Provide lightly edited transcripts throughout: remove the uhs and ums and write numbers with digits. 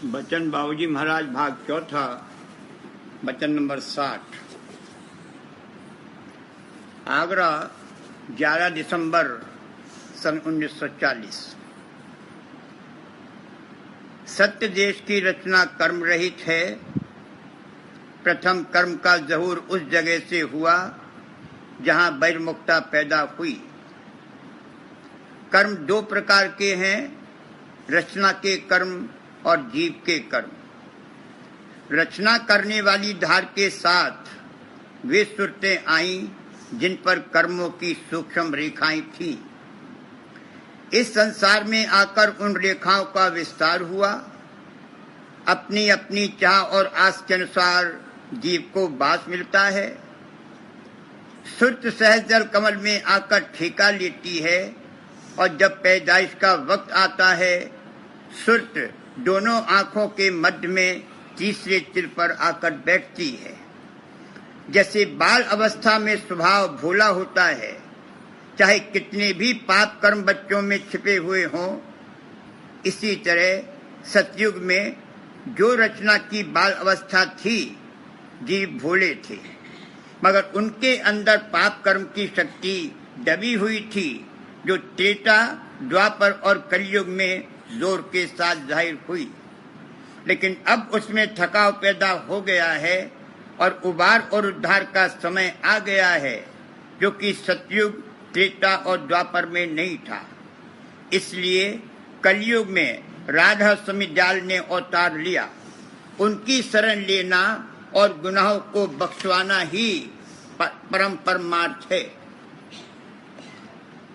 बचन बाबूजी महाराज भाग चौथा वचन नंबर 60। आगरा 11 दिसंबर सन 1940। सत्य देश की रचना कर्म रहित है। प्रथम कर्म का ज़हूर उस जगह से हुआ जहां बहिर्मुखता पैदा हुई। कर्म दो प्रकार के हैं, रचना के कर्म और जीव के कर्म। रचना करने वाली धार के साथ वे सुरतें आईं जिन पर कर्मों की सूक्ष्म रेखाएं थीं। इस संसार में आकर उन रेखाओं का विस्तार हुआ। अपनी अपनी चाह और आस के अनुसार जीव को बास मिलता है। सुरत सहज जल कमल में आकर ठेका लेती है और जब पैदाइश का वक्त आता है सुरत दोनों आंखों के मध्य में तीसरे तिल पर आकर बैठती है। जैसे बाल अवस्था में स्वभाव भोला होता है, चाहे कितने भी पाप कर्म बच्चों में छिपे हुए हों, इसी तरह सतयुग में जो रचना की बाल अवस्था थी, जीव भोले थे, मगर उनके अंदर पाप कर्म की शक्ति दबी हुई थी, जो त्रेता, द्वापर और कलयुग में जोर के साथ जाहिर हुई। लेकिन अब उसमें थकाव पैदा हो गया है और उबार और उद्धार का समय आ गया है, जो कि सतयुग, त्रेता और द्वापर में नहीं था। इसलिए कलयुग में राधा समित जाल ने अवतार लिया। उनकी शरण लेना और गुनाहों को बख्शवाना ही परम परमार्थ है।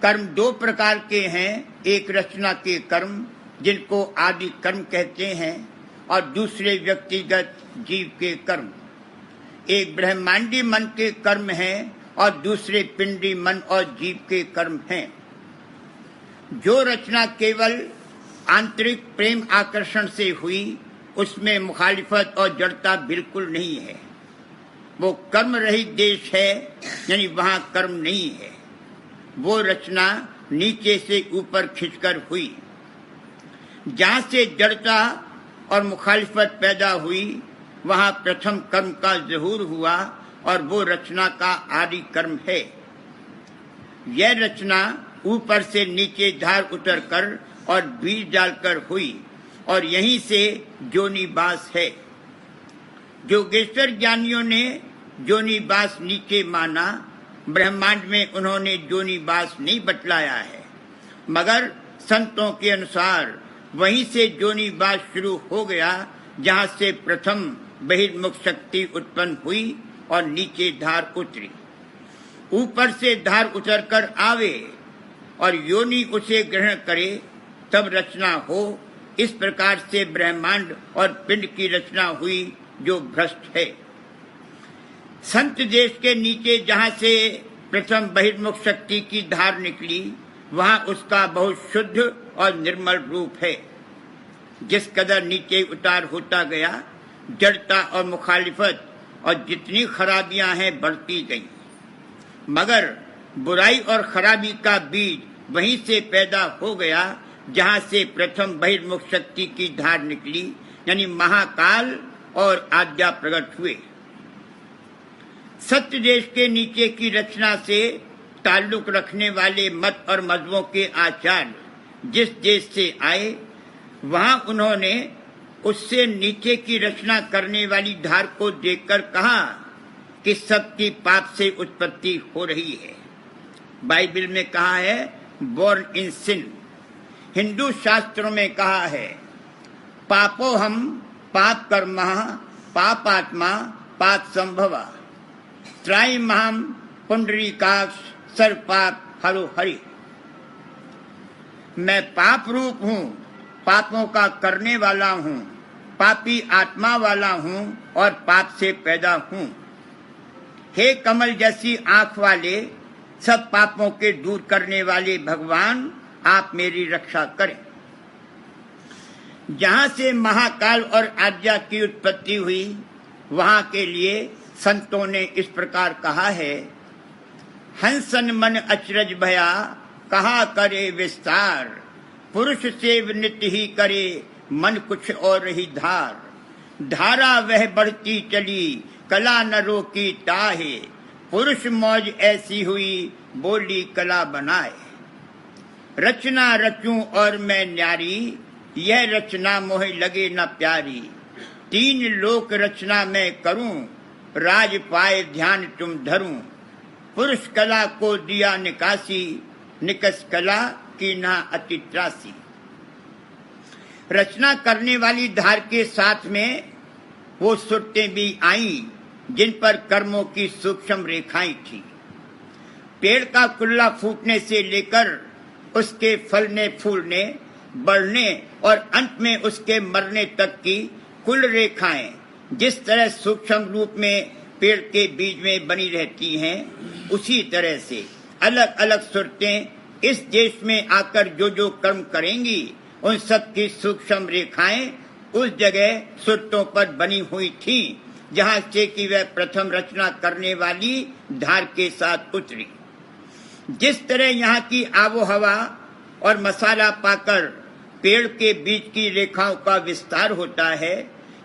कर्म दो प्रकार के हैं, एक रचना के कर्म जिनको आदि कर्म कहते हैं और दूसरे व्यक्तिगत जीव के कर्म। एक ब्रह्मांडी मन के कर्म हैं और दूसरे पिंडी मन और जीव के कर्म हैं। जो रचना केवल आंतरिक प्रेम आकर्षण से हुई, उसमें मुखालिफत और जड़ता बिल्कुल नहीं है। वो कर्म रहित देश है, यानी वहां कर्म नहीं है। वो रचना नीचे से ऊपर खिंचकर हुई। जहां से जड़ता और मुखालिफत पैदा हुई, वहां प्रथम कर्म का ज़हूर हुआ और वो रचना का आदि कर्म है। यह रचना ऊपर से नीचे धार उतरकर और बीज डालकर हुई और यहीं से जोनीबास है। योगेश्वर ज्ञानियों ने जोनीबास नीचे माना, ब्रह्मांड में उन्होंने जोनीबास नहीं बतलाया है, मगर संतों के अनुसार वहीं से जोनीबास शुरू हो गया जहां से प्रथम बहिर्मुख शक्ति उत्पन्न हुई और नीचे धार उतरी। ऊपर से धार उतरकर आवे और योनि उसे ग्रहण करे, तब रचना हो। इस प्रकार से ब्रह्मांड और पिंड की रचना हुई जो भ्रष्ट है। संत देश के नीचे जहां से प्रथम बहिर्मुख शक्ति की धार निकली, वहां उसका बहुत शुद्ध और निर्मल रूप है। जिस कदर नीचे उतार होता गया, जड़ता और मुखालिफत और जितनी खराबियां हैं बढ़ती गई, मगर बुराई और खराबी का बीज वहीं से पैदा हो गया जहां से प्रथम बहिर्मुख शक्ति की धार निकली, यानी महाकाल और आज्ञा प्रकट हुए। सत्य देश के नीचे की रचना से ताल्लुक रखने वाले मत और मजहबों के आचार्य जिस देश से आए, वहां उन्होंने उससे नीचे की रचना करने वाली धार को देखकर कहा कि सबकी पाप से उत्पत्ति हो रही है। बाइबल में कहा है बोर्न इन सिन। हिंदू शास्त्रों में कहा है पापो हम पाप कर्म पापात्मा पाप संभवा त्राई महम पुंडरीकाक्ष सर्वपाप हरो हरि। मैं पाप रूप हूँ, पापों का करने वाला हूँ, पापी आत्मा वाला हूँ और पाप से पैदा हूँ। हे कमल जैसी आंख वाले, सब पापों के दूर करने वाले भगवान, आप मेरी रक्षा करें। जहां से महाकाल और आज्ञा की उत्पत्ति हुई, वहां के लिए संतों ने इस प्रकार कहा है, हंसन मन अचरज भया कहा करे विस्तार, पुरुष सेव नित्य ही करे मन कुछ और रही धार। धारा वह बढ़ती चली, कला न रोकी ताहे। पुरुष मौज ऐसी हुई, बोली कला बनाए। रचना रचूं और मैं न्यारी, यह रचना मोहे लगे न प्यारी। 3 लोक रचना मैं करूं, राज पाए ध्यान तुम धरूं। पुरुष कला को दिया निकासी, निकस कला की ना अति त्रासी। रचना करने वाली धार के साथ में वो सुरतें भी आईं जिन पर कर्मों की सूक्ष्म रेखाएं थी। पेड़ का कुल्ला फूटने से लेकर उसके फलने फूलने बढ़ने और अंत में उसके मरने तक की कुल रेखाएं जिस तरह सूक्ष्म रूप में पेड़ के बीज में बनी रहती हैं, उसी तरह से अलग अलग सुरतें इस देश में आकर जो जो कर्म करेंगी, उन सब की सूक्ष्म रेखाएं उस जगह सुरतों पर बनी हुई थी जहां से कि वह प्रथम रचना करने वाली धार के साथ उतरी। जिस तरह यहाँ की आबोहवा और मसाला पाकर पेड़ के बीज की रेखाओं का विस्तार होता है,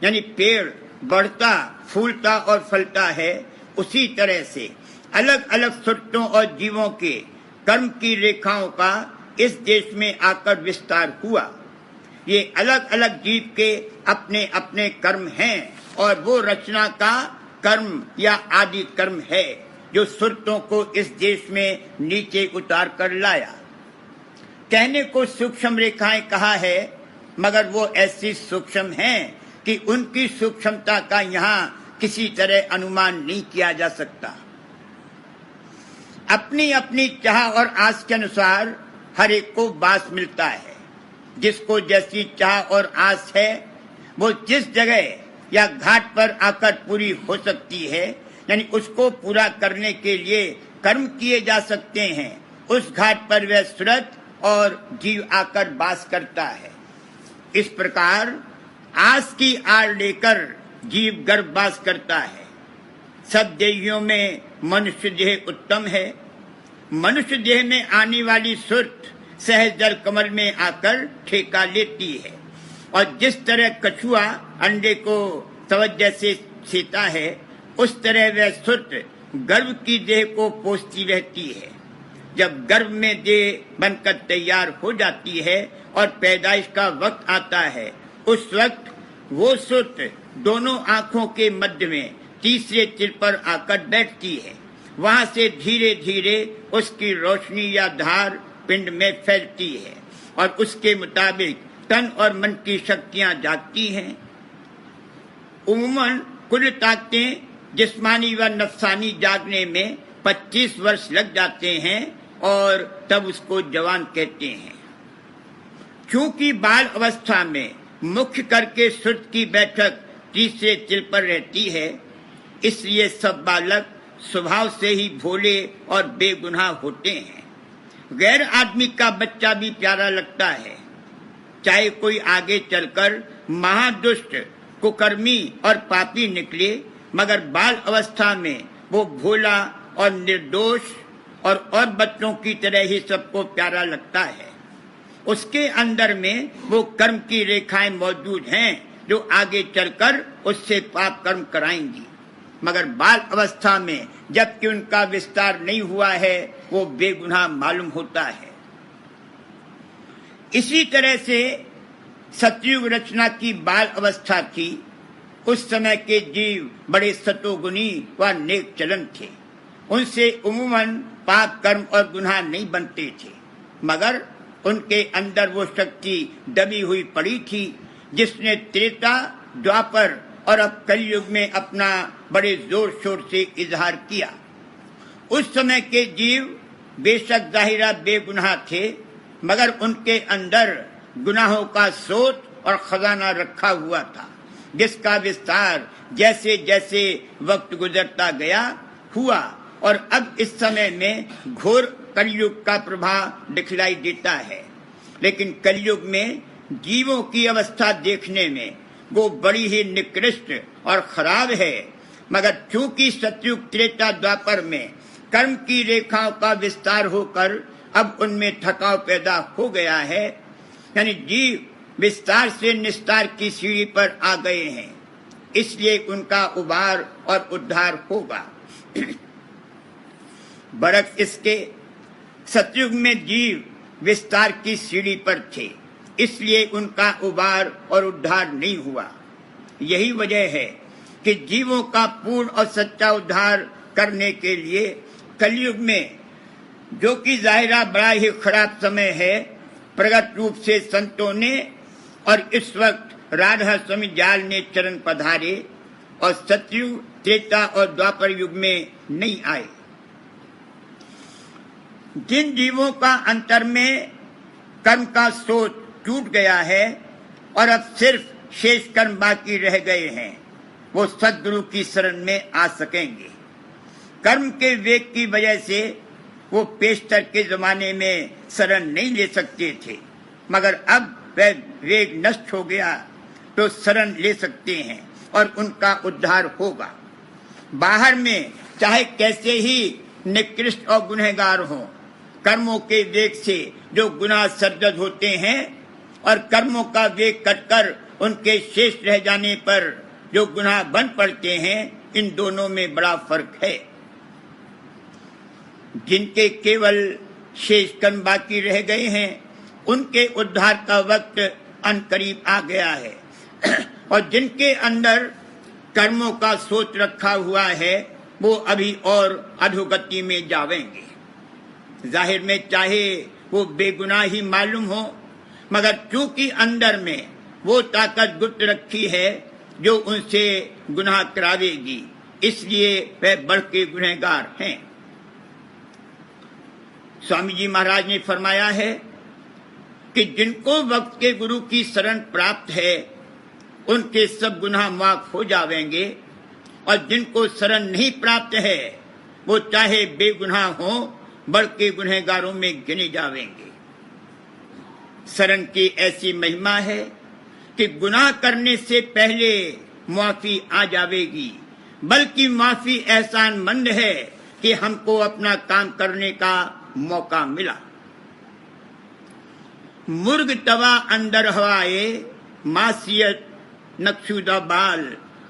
यानी पेड़ बढ़ता फूलता और फलता है, उसी तरह से अलग अलग सुरतों और जीवों के कर्म की रेखाओं का इस देश में आकर विस्तार हुआ। ये अलग अलग जीव के अपने अपने कर्म हैं और वो रचना का कर्म या आदि कर्म है जो सुरतों को इस देश में नीचे उतार कर लाया। कहने को सूक्ष्म रेखाएं कहा है, मगर वो ऐसी सूक्ष्म हैं कि उनकी सूक्ष्मता का यहाँ किसी तरह अनुमान नहीं किया जा सकता। अपनी अपनी चाह और आस के अनुसार हर एक को बास मिलता है। जिसको जैसी चाह और आस है वो जिस जगह या घाट पर आकर पूरी हो सकती है, यानी उसको पूरा करने के लिए कर्म किए जा सकते हैं, उस घाट पर वह सुरत और जीव आकर वास करता है। इस प्रकार आस की आड़ लेकर जीव गर्भ वास करता है। सब देहियों में मनुष्य देह उत्तम है। मनुष्य देह में आने वाली सुरत सहज जल कमल में आकर ठेका लेती है और जिस तरह कछुआ अंडे को तवज्जो से सीता है, उस तरह वह सुरत गर्भ की देह को पोषती रहती है। जब गर्भ में देह बनकर तैयार हो जाती है और पैदाइश का वक्त आता है, उस वक्त वो सुरत दोनों आंखों के मध्य में तीसरे तिल पर आकर बैठती है। वहां से धीरे धीरे उसकी रोशनी या धार पिंड में फैलती है और उसके मुताबिक तन और मन की शक्तियां जागती हैं। उम्मन कुल ताकतें जिस्मानी व नफ्सानी जागने में 25 वर्ष लग जाते हैं और तब उसको जवान कहते हैं। क्योंकि बाल अवस्था में मुख्य करके सुरत की बैठक तीसरे तिल पर रहती है, इसलिए सब बालक स्वभाव से ही भोले और बेगुनाह होते हैं। गैर आदमी का बच्चा भी प्यारा लगता है, चाहे कोई आगे चलकर महादुष्ट कुकर्मी और पापी निकले, मगर बाल अवस्था में वो भोला और निर्दोष और बच्चों की तरह ही सबको प्यारा लगता है। उसके अंदर में वो कर्म की रेखाएं मौजूद हैं जो आगे चलकर उससे पाप कर्म कराएंगी, मगर बाल अवस्था में जबकि उनका विस्तार नहीं हुआ है, वो बेगुनाह मालूम होता है। इसी तरह से सतयुग रचना की बाल अवस्था थी। उस समय के जीव बड़े सतोगुनी व नेक चलन थे। उनसे उम्मन पाप कर्म और गुनाह नहीं बनते थे, मगर उनके अंदर वो शक्ति दबी हुई पड़ी थी जिसने त्रेता, द्वापर और अब कलयुग में अपना बड़े जोर शोर से इजहार किया। उस समय के जीव बेशक जाहिरा बेगुनाह थे, मगर उनके अंदर गुनाहों का सोच और खजाना रखा हुआ था, जिसका विस्तार जैसे जैसे वक्त गुजरता गया हुआ और अब इस समय में घोर कलयुग का प्रभाव दिखलाई देता है। लेकिन कलयुग में जीवों की अवस्था देखने में वो बड़ी ही निकृष्ट और खराब है, मगर चूंकि सतयुग त्रेता द्वापर में कर्म की रेखाओं का विस्तार होकर अब उनमें थकाव पैदा हो गया है, यानी जीव विस्तार से निस्तार की सीढ़ी पर आ गए हैं, इसलिए उनका उबार और उद्धार होगा। बरक इसके सतयुग में जीव विस्तार की सीढ़ी पर थे, इसलिए उनका उबार और उद्धार नहीं हुआ। यही वजह है कि जीवों का पूर्ण और सच्चा उद्धार करने के लिए कलयुग में, जो कि जाहिरा बड़ा ही खराब समय है, प्रगट रूप से संतों ने और इस वक्त राधा स्वामी जाल ने चरण पधारे और सतयुग, त्रेता और द्वापर युग में नहीं आए। जिन जीवों का अंतर में कर्म का सोच टूट गया है और अब सिर्फ शेष कर्म बाकी रह गए हैं, वो सद्गुरु की शरण में आ सकेंगे। कर्म के वेग की वजह से वो पेशतर के जमाने में शरण नहीं ले सकते थे, मगर अब वह वेग नष्ट हो गया तो शरण ले सकते हैं और उनका उद्धार होगा। बाहर में चाहे कैसे ही निकृष्ट और गुनहगार हों, कर्मों के वेग से जो गुनाह सर्जत होते हैं और कर्मों का वेग कटकर उनके शेष रह जाने पर जो गुनाह बन पड़ते हैं, इन दोनों में बड़ा फर्क है। जिनके केवल शेष कर्म बाकी रह गए हैं, उनके उद्धार का वक्त अनकरीब आ गया है और जिनके अंदर कर्मों का सोच रखा हुआ है, वो अभी और अधोगति में जावेंगे। जाहिर में चाहे वो बेगुनाह ही मालूम हो, मगर चूंकि अंदर में वो ताकत गुप्त रखी है जो उनसे गुनाह करावेगी, इसलिए वह बढ़ के गुनहगार हैं। स्वामी जी महाराज ने फरमाया है कि जिनको वक्त के गुरु की शरण प्राप्त है, उनके सब गुनाह माफ हो जावेंगे, और जिनको शरण नहीं प्राप्त है, वो चाहे बेगुनाह हो, बढ़ के गुनहगारों में गिने जावेंगे। शरण की ऐसी महिमा है कि गुनाह करने से पहले माफी आ जावेगी, बल्कि माफी एहसानमंद है कि हमको अपना काम करने का मौका मिला। मुर्ग तवा अंदर हवाए, मासियत नक्शुदा बाल,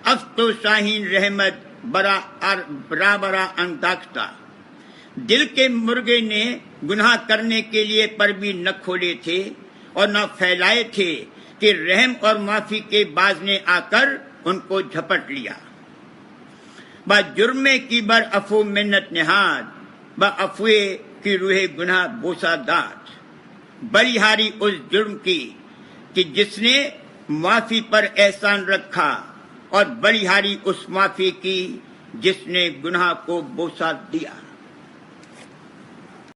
अफ्तो शाहीन रहमत बरा अंताक्षता। दिल के मुर्गे ने गुनाह करने के लिए पर भी न खोले थे और न फैलाए थे कि रहम और माफी के बाज ने आकर उनको झपट लिया। बा जुर्मे की बर अफू मिन्नत निहाद, बा अफुए की रूहे गुनाह बोसा दात। बलिहारी उस जुर्म की कि जिसने माफी पर एहसान रखा, और बलिहारी उस माफी की जिसने गुनाह को बोसा दिया।